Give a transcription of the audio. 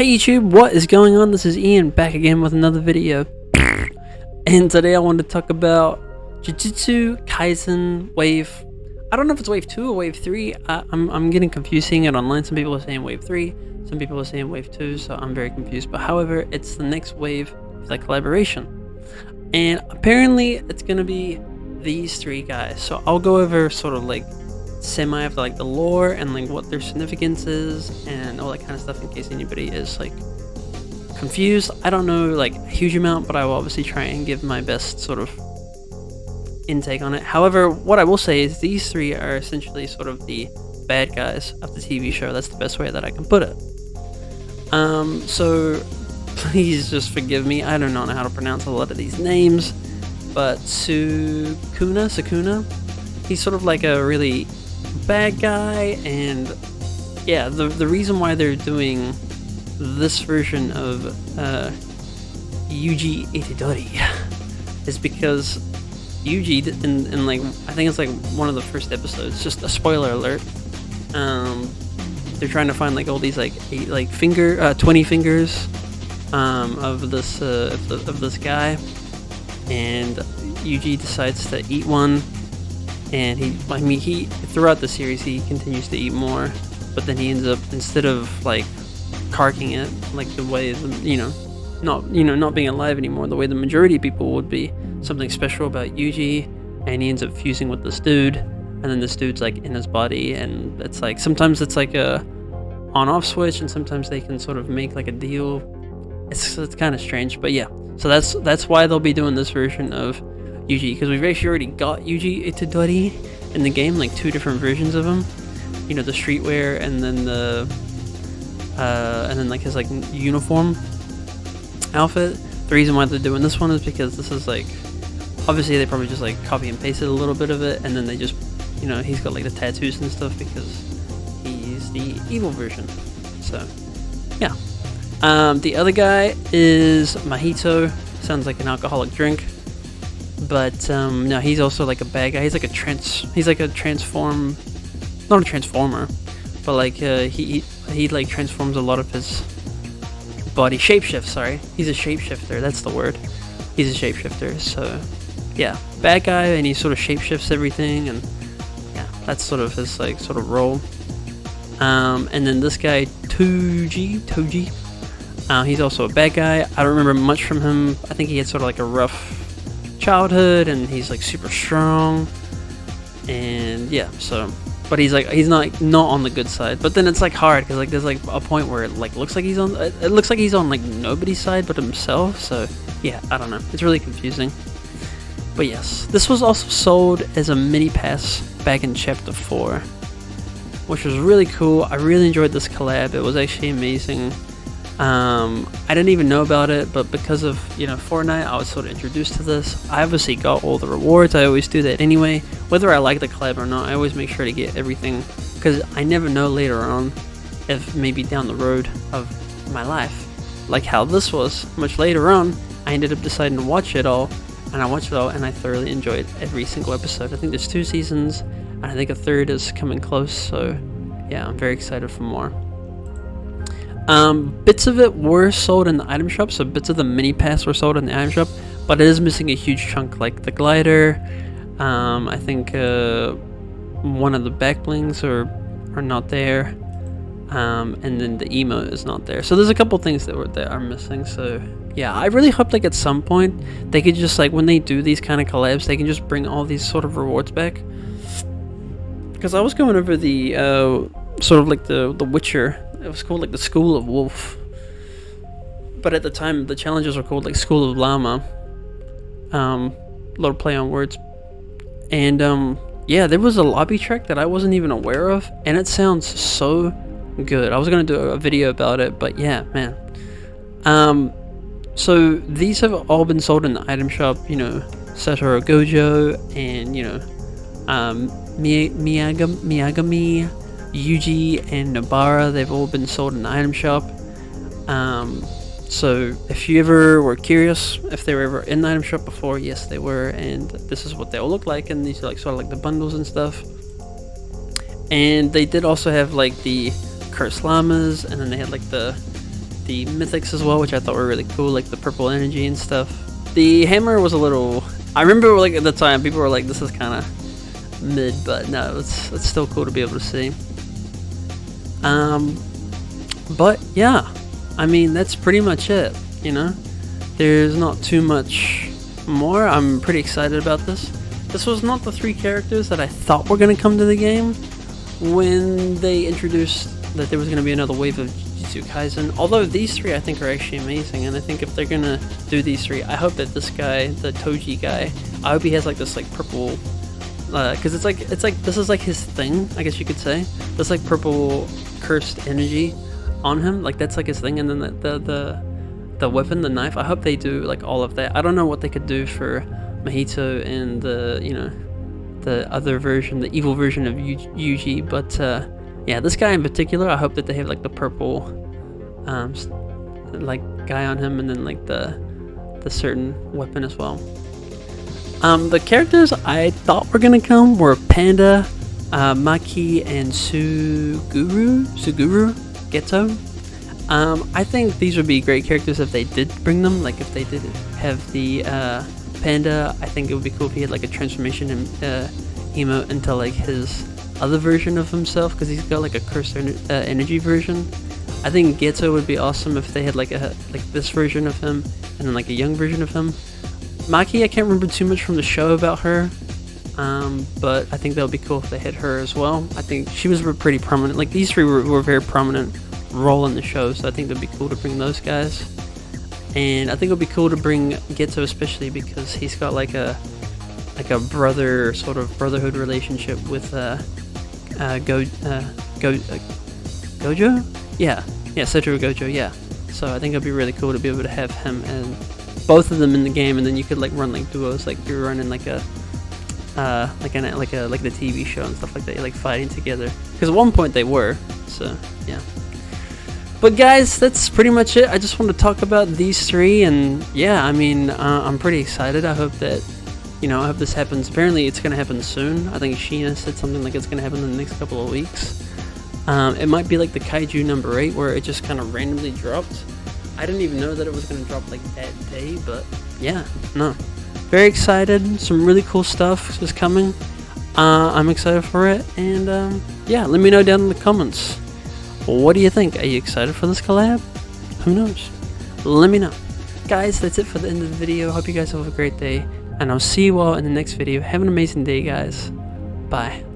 Hey YouTube, what is going on? This is Ian back again with another video. And today I want to talk about Jujitsu Kaisen Wave. I don't know if it's Wave 2 or Wave 3. I'm getting confused seeing it online. Some people are saying Wave 3, some people are saying Wave 2, so I'm very confused. But however, it's the next wave of that collaboration. And apparently it's going to be these three guys. So I'll go over sort of like semi of like the lore and like what their significance is and all that kind of stuff in case anybody is like confused. I don't know like a huge amount, but I will obviously try and give my best sort of intake on it. However, what I will say is these three are essentially sort of the bad guys of the TV show. That's the best way that I can put it. So please just forgive me. I do not know how to pronounce a lot of these names, but Sukuna, he's sort of like a really bad guy, and yeah, the reason why they're doing this version of Yuji Itadori is because Yuji in like I think it's like one of the first episodes, just a spoiler alert, they're trying to find like all these like 20 fingers of this guy, and Yuji decides to eat one. And he throughout the series he continues to eat more, but then he ends up, instead of like carking it like the way not being alive anymore, the way the majority of people would be, something special about Yuji, and he ends up fusing with this dude, and then this dude's like in his body, and it's like sometimes it's like a on-off switch, and sometimes they can sort of make like a deal. It's kind of strange, but yeah. So that's why they'll be doing this version of Yuji, because we've actually already got Yuji Itadori in the game, like 2 different versions of him. You know, the streetwear and then the like his like uniform outfit. The reason why they're doing this one is because this is like, obviously they probably just like copy and pasted a little bit of it, and then they just, you know, he's got like the tattoos and stuff because he's the evil version. So yeah. The other guy is Mojito. Sounds like an alcoholic drink. But no, he's also like a bad guy. He's like a transformer, not a transformer, but like he like transforms a lot of his body. Shapeshift, sorry. He's a shapeshifter, that's the word. He's a shapeshifter, so yeah, bad guy, and he sort of shapeshifts everything, and yeah, that's sort of his like sort of role. And then this guy Toji, he's also a bad guy. I don't remember much from him. I think he had sort of like a rough childhood, and he's like super strong, and yeah, so but he's not on the good side. But then it's like hard because like there's like a point where it like looks like he's on like nobody's side but himself. So yeah, I don't know, it's really confusing. But yes, this was also sold as a mini pass back in chapter 4, which was really cool. I really enjoyed this collab. It was actually amazing. I didn't even know about it, but because of, you know, Fortnite, I was sort of introduced to this. I obviously got all the rewards. I always do that anyway, whether I like the collab or not. I always make sure to get everything, because I never know later on if maybe down the road of my life, like how this was much later on, I ended up deciding to watch it all, and I watched it all, and I thoroughly enjoyed every single episode. I think there's 2 seasons, and I think a 3rd is coming close, so yeah, I'm very excited for more. Bits of it were sold in the item shop, so bits of the mini pass were sold in the item shop, but it is missing a huge chunk, like the glider. I think one of the back blings are not there, and then the emote is not there. So there's a couple things that are missing. So yeah, I really hope like at some point they could just like, when they do these kind of collabs, they can just bring all these sort of rewards back. Because I was going over the sort of like the Witcher. It was called like the School of Wolf, but at the time the challenges were called like School of Llama. Little play on words. And yeah, there was a lobby track that I wasn't even aware of, and it sounds so good. I was gonna do a video about it, but yeah, man. So these have all been sold in the item shop. You know, Satoru Gojo and, you know, Miyagami, Yuji, and Nobara, they've all been sold in the item shop. So if you ever were curious if they were ever in the item shop before, yes they were, and this is what they all look like, and these are like sort of like the bundles and stuff. And they did also have like the cursed llamas, and then they had like the the mythics as well, which I thought were really cool, like the purple energy and stuff. The hammer was a little, I remember like at the time people were like, this is kind of mid, but no, it's still cool to be able to see. But yeah, I mean, that's pretty much it, you know? There's not too much more. I'm pretty excited about this. This was not the 3 characters that I thought were going to come to the game when they introduced that there was going to be another wave of Jujitsu Kaisen. Although these 3 I think are actually amazing, and I think if they're going to do these 3, I hope that this guy, the Toji guy, I hope he has like this like purple, because it's like this is like his thing, I guess you could say. This like purple cursed energy on him, like that's like his thing, and then the weapon, the knife, I hope they do like all of that. I don't know what they could do for Mahito and the, you know, the other version, the evil version of Yuji, but yeah, this guy in particular, I hope that they have like the purple like guy on him, and then like the certain weapon as well. The characters I thought were gonna come were Panda, Maki, and Suguru Geto. I think these would be great characters if they did bring them, like if they did have the Panda. I think it would be cool if he had like a transformation and emote into like his other version of himself, because he's got like a cursed energy version. I think Geto would be awesome if they had like this version of him and then like a young version of him. Maki, I can't remember too much from the show about her, but I think that would be cool if they had her as well. I think she was pretty prominent. Like these 3 were a very prominent role in the show, so I think that'd be cool to bring those guys. And I think it would be cool to bring Geto, especially because he's got like a brother, sort of brotherhood relationship with Gojo? Yeah, Setoru Gojo, yeah. So I think it'd be really cool to be able to have him and both of them in the game, and then you could like run like duos, like you're running like a like the TV show and stuff like that. You're like fighting together, because at one point they were. So yeah. But guys, that's pretty much it. I just want to talk about these 3, and yeah, I mean, I'm pretty excited. I hope that, you know, I hope this happens. Apparently it's going to happen soon. I think Sheena said something like it's going to happen in the next couple of weeks. It might be like the Kaiju number 8, where it just kind of randomly dropped. I didn't even know that it was going to drop like that day, but yeah, no. Very excited. Some really cool stuff is coming. I'm excited for it, and yeah, let me know down in the comments. What do you think? Are you excited for this collab? Who knows? Let me know. Guys, that's it for the end of the video. Hope you guys have a great day, and I'll see you all in the next video. Have an amazing day, guys. Bye.